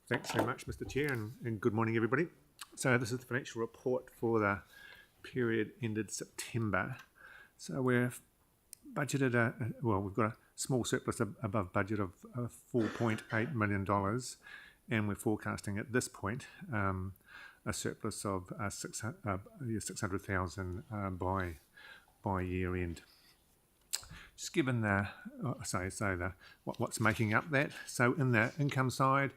Thanks very much, Mr. Chair, and good morning, everybody. So this is the financial report for the period ended September. So we've budgeted we've got a small surplus above budget of $4.8 million, and we're forecasting at this point a surplus of 600,000 by year end. Just given what's making up that. So in the income side,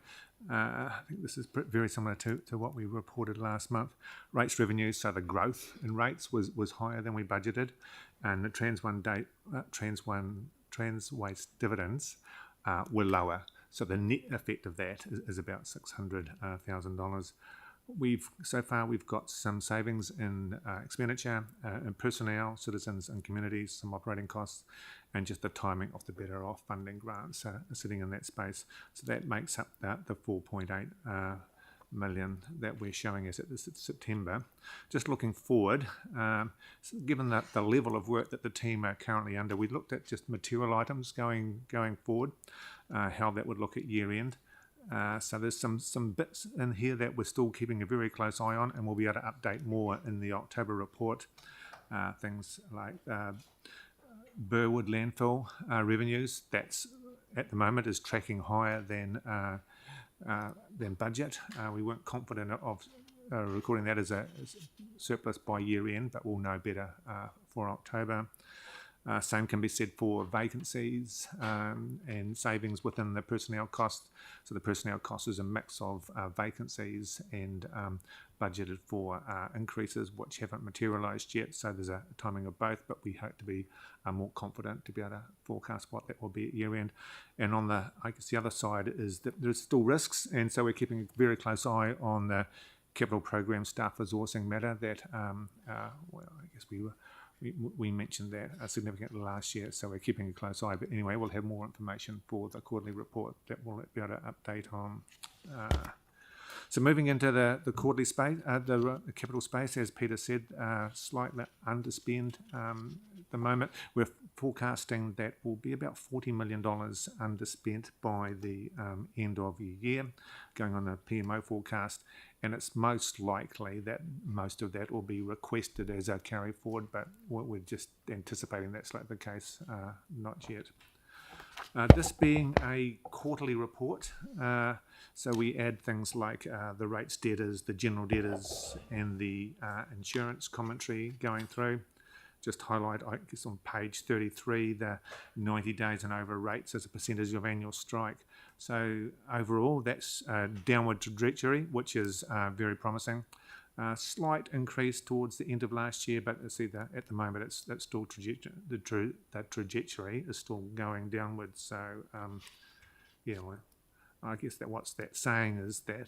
I think this is very similar to what we reported last month. Rates revenues, so the growth in rates was higher than we budgeted, and the Transwaste dividends were lower. So the net effect of that is about $600,000. So far we've got some savings in expenditure, in personnel, citizens and communities, some operating costs, and just the timing of the Better Off funding grants sitting in that space. So that makes up the 4.8 million that we're showing as at this September. Just looking forward, given that the level of work that the team are currently under, we looked at just material items going forward, how that would look at year end. So there's some bits in here that we're still keeping a very close eye on, and we'll be able to update more in the October report. Things like Burwood landfill revenues, that's at the moment is tracking higher than budget. We weren't confident of recording that as a surplus by year end, but we'll know better for October. Same can be said for vacancies and savings within the personnel cost. So the personnel cost is a mix of vacancies and budgeted for increases which haven't materialised yet. So there's a timing of both, but we hope to be more confident to be able to forecast what that will be at year end. And on the other side is that there's still risks, and so we're keeping a very close eye on the capital program staff resourcing matter that we mentioned that significantly last year, so we're keeping a close eye. But anyway, we'll have more information for the quarterly report that we'll be able to update on. So moving into the quarterly space, the capital space, as Peter said, slightly underspend at the moment. We're forecasting that will be about $40 million underspent by the end of the year, going on the PMO forecast, and it's most likely that most of that will be requested as a carry forward, but we're just anticipating that's like the case, not yet. This being a quarterly report, so we add things like the rates debtors, the general debtors, and the insurance commentary going through. Just highlight, I guess, on page 33, the 90 days and over rates as a percentage of annual strike. So overall, that's a downward trajectory, which is very promising. Slight increase towards the end of last year, but it's either at the moment that's still the trajectory is still going downwards. So I guess that what's that saying is that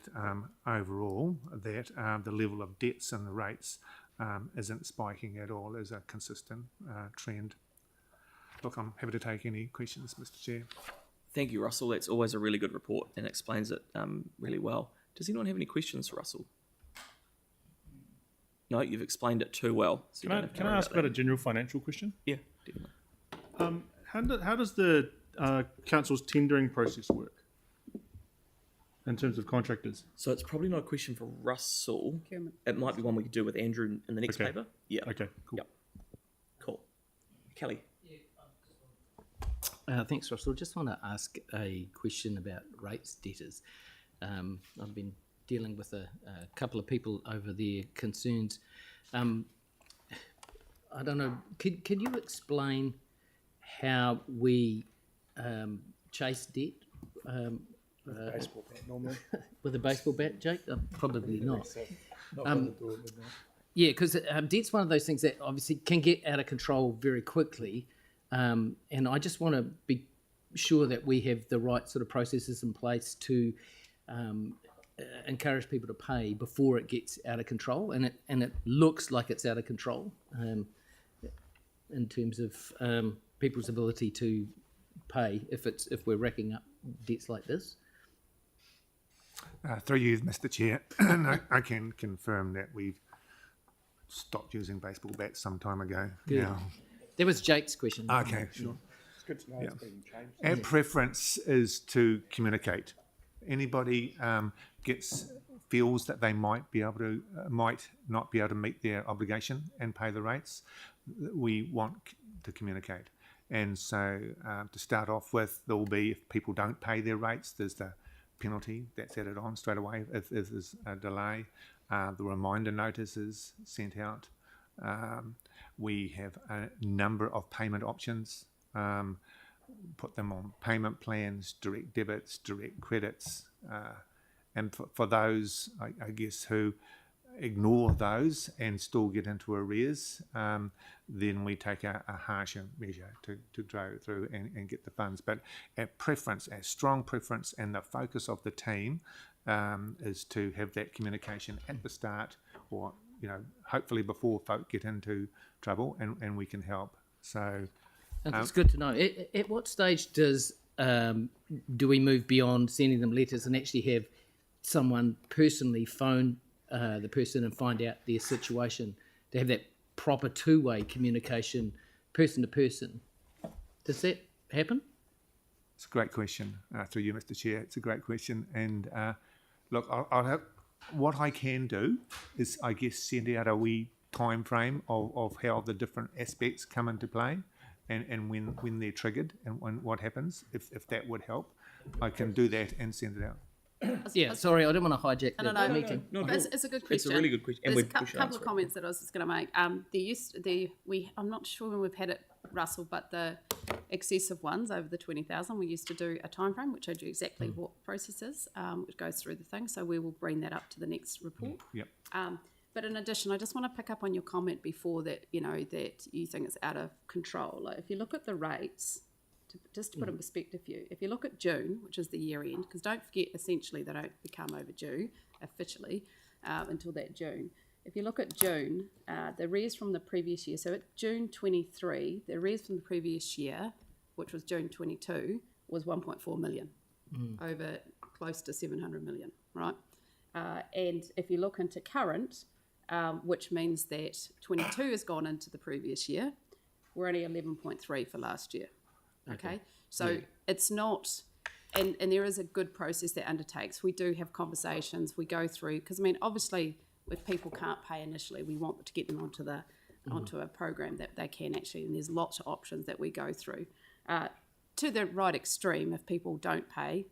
overall that the level of debts and the rates isn't spiking at all, as a consistent trend. Look, I'm happy to take any questions, Mr. Chair. Thank you, Russell. That's always a really good report and explains it really well. Does anyone have any questions for Russell? No, you've explained it too well. So can I ask about a general financial question? Yeah, definitely. How does the council's tendering process work in terms of contractors? So it's probably not a question for Russell. It might be one we could do with Andrew in the next paper. Yeah. Okay, cool. Yep. Cool. Kelly. Thanks, Russell. Just want to ask a question about rates debtors. I've been dealing with a couple of people over their concerns. I don't know, could you explain how we chase debt? With a baseball bat normally. With a baseball bat, Jake? Probably not. Yeah, because debt's one of those things that obviously can get out of control very quickly. And I just want to be sure that we have the right sort of processes in place to encourage people to pay before it gets out of control, and it looks like it's out of control in terms of people's ability to pay if we're racking up debts like this. Through you, Mr. Chair, I can confirm that we've stopped using baseball bats some time ago. Good. Now. That was Jake's question. Okay, sure. It's good to know it's been changed. Our preference is to communicate Anybody feels that they might not be able to meet their obligation and pay the rates, we want to communicate. And so to start off with, there will be, if people don't pay their rates, there's the penalty that's added on straight away if there's a delay. The reminder notice is sent out. We have a number of payment options. Put them on payment plans, direct debits, direct credits. And for those, I guess, who ignore those and still get into arrears, then we take a harsher measure to go through and get the funds. But our strong preference and the focus of the team is to have that communication at the start, or hopefully before folk get into trouble, and we can help. So it's good to know. At what stage do we move beyond sending them letters and actually have someone personally phone the person and find out their situation, to have that proper two-way communication, person to person? Does that happen? It's a great question. Through you, Mr. Chair, it's a great question. And look, I'll have, what I can do is, I guess, send out a wee time frame of how the different aspects come into play, and when they're triggered, and what happens. If that would help, I can do that and send it out. Yeah, sorry, I don't want to hijack the meeting. No, It's a good question. It's a really good question. And There's we a should couple answer of it. comments that I was just going to make. I'm not sure when we've had it, Russell, but the excessive ones over the 20,000, we used to do a time frame which showed you exactly what process is, which goes through the thing. So we will bring that up to the next report. Yep. But in addition, I just want to pick up on your comment before that, that you think it's out of control. Like, if you look at the rates, just to put in perspective for you, if you look at June, which is the year end, because don't forget, essentially, they don't become overdue officially until that June. If you look at June, the arrears from the previous year, so at June 23, the arrears from the previous year, which was June 22, was 1.4 million, over close to 700 million, right? And if you look into current, which means that 22 has gone into the previous year, we're only 11.3 for last year. Okay, so it's not, and there is a good process that undertakes. We do have conversations, we go through, because obviously, if people can't pay initially, we want to get them onto a program that they can actually, and there's lots of options that we go through. To the right extreme, if people don't pay,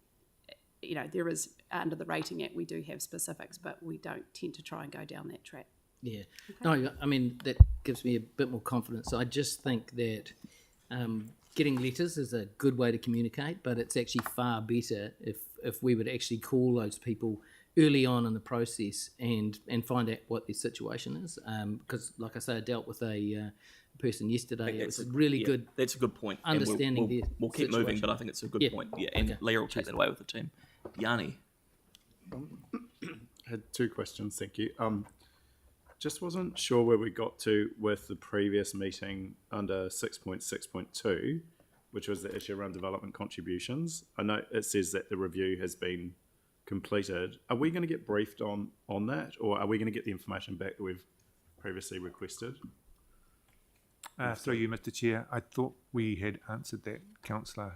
there is, under the Rating Act, we do have specifics, but we don't tend to try and go down that track. Yeah. No, that gives me a bit more confidence. I just think that getting letters is a good way to communicate, but it's actually far better if we would actually call those people early on in the process and find out what their situation is. Because, like I say, I dealt with a person yesterday. It was really good. That's a good point. And Understanding we'll keep situation. moving, but I think it's a good point. Yeah, and Leah will take that away with the team. Yanni. I had two questions, thank you. Just wasn't sure where we got to with the previous meeting under 6.6.2, which was the issue around development contributions. I know it says that the review has been completed. Are we going to get briefed on that, or are we going to get the information back that we've previously requested? Through you, Mr. Chair, I thought we had answered that, Councillor.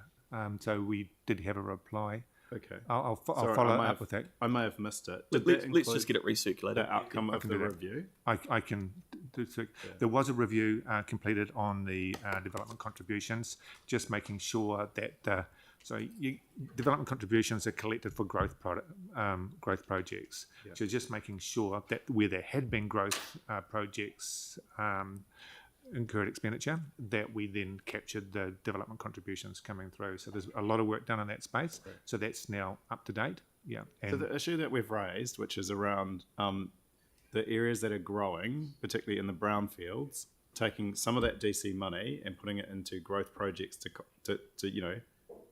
So we did have a reply. Okay. I'll Sorry, follow up with that. I may have missed it. Let's just get it recirculated. The outcome of the do that. review? I can do so. There was a review completed on the development contributions, just making sure that development contributions are collected for growth projects. Yeah. So just making sure that where there had been growth projects incurred expenditure, that we then captured the development contributions coming through. So there's a lot of work done in that space. Right. So that's now up to date. Yeah. So the issue that we've raised, which is around the areas that are growing, particularly in the brownfields, taking some of that DC money and putting it into growth projects to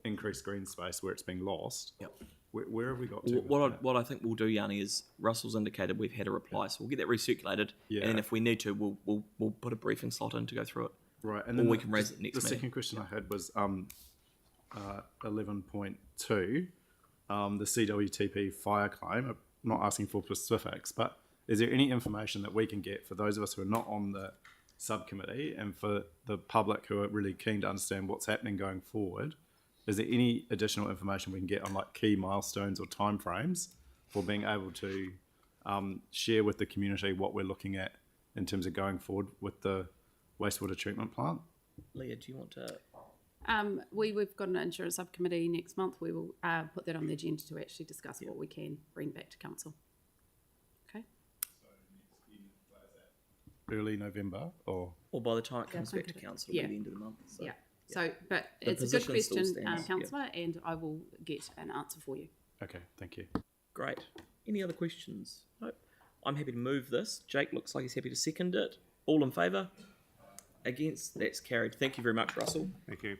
increase green space where it's being lost. Yep. Where have we got to? What I think we'll do, Yanni, is Russell's indicated we've had a reply, so we'll get that recirculated, and then if we need to, we'll put a briefing slot in to go through it. Right, and then we can raise it next meeting. The second question I had was 11.2, the CWTP fire claim. I'm not asking for specifics, but is there any information that we can get for those of us who are not on the subcommittee and for the public who are really keen to understand what's happening going forward is there any additional information we can get on like key milestones or timeframes for being able to share with the community what we're looking at in terms of going forward with the wastewater treatment plant? Leah, do you want to? We've got an insurance subcommittee next month. We will put that on the agenda to actually discuss what we can bring back to council. Okay. Early November or Or by the time it comes back to okay. council, Yeah. it'll be the end of the month. So. Yeah. So, but The it's a good position still question, stands, yeah. councillor, and I will get an answer for you. okay, thank you. Great. Any other questions? Nope. I'm happy to move this. Jake looks like he's happy to second it. All in favour? Against? That's carried. Thank you very much, Russell. Thank you.